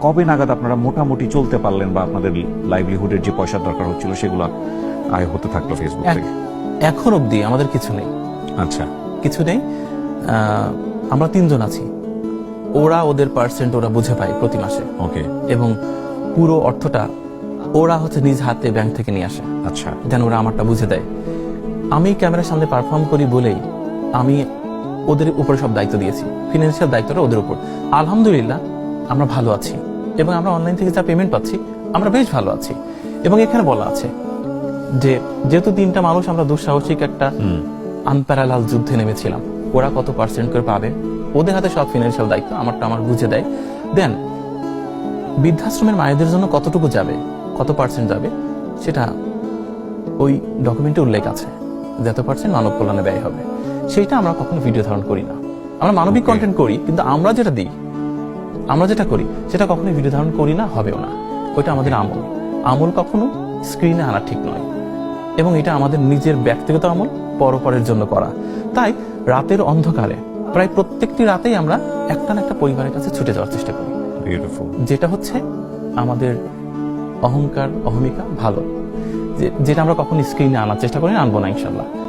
কবে নাগাদ আপনারা মোটামুটি চলতে পারলেন বা আপনাদের লাইভলিহুডের যে পয়সার দরকার হচ্ছিল সেগুলো আয় হতে থাকলো ফেসবুক থেকে? এখন অবধি আমাদের কিছু নেই, আচ্ছা, কিছু নেই। আমরা 3 জন আছি, ওরা ওদের পার্সেন্ট ওরা বুঝে পায় প্রতি মাসে, ওকে, এবং পুরো অর্থটা ওরা হচ্ছে নিজ হাতে ব্যাংক থেকে নিয়ে আসে। আচ্ছা, দেন ওরা আমারটা বুঝে দেয়। আমি ক্যামেরার সামনে পারফর্ম করি বলেই আমি ওদের উপরে সব দায়িত্ব দিয়েছি, ফিনান্সিয়াল দায়িত্বটা ওদের উপর। আলহামদুলিল্লাহ আমরা ভালো আছি, এবং আমরা অনলাইন থেকে যা পেমেন্ট পাচ্ছি আমরা বেশ ভালো আছি। এবং এখানে বলা আছে যে যেহেতু 3টা মানুষ আমরা দুঃসাহসিক একটা আনপ্যারালাল যুদ্ধে নেমেছিলাম, ওরা কত পার্সেন্ট করে পাবে, ওদের হাতে সব ফিনান্সিয়াল দায়িত্ব, আমারটা আমার বুঝে দেয়। দেন বৃদ্ধাশ্রমের মায়েদের জন্য কতটুকু যাবে, কত পার্সেন্ট যাবে, সেটা ওই ডকুমেন্টে উল্লেখ আছে, যত পার্সেন্ট মানব কল্যাণে ব্যয় হবে। সেইটা আমরা কখনো ভিডিও ধারণ করি না। আমরা মানবিক কন্টেন্ট করি, কিন্তু আমরা যেটা দিই, আমরা যেটা করি সেটা কখনোই ভিডিও ধারণ করি না, হবেও না। ওইটা আমাদের আমল কখনো স্ক্রিনে আনা ঠিক নয়, এবং এটা আমাদের নিজের ব্যক্তিগত আমল, পরপরের জন্য করা। তাই রাতের অন্ধকারে প্রায় প্রত্যেকটি রাতেই আমরা একটা না একটা পরিবারের কাছে ছুটে যাওয়ার চেষ্টা করি, বিউটিফুল। যেটা হচ্ছে আমাদের অহংকার, অহমিকা ভালো, যেটা আমরা কখনো স্ক্রিনে আনার চেষ্টা করি না, আনবো না ইনশাল্লাহ।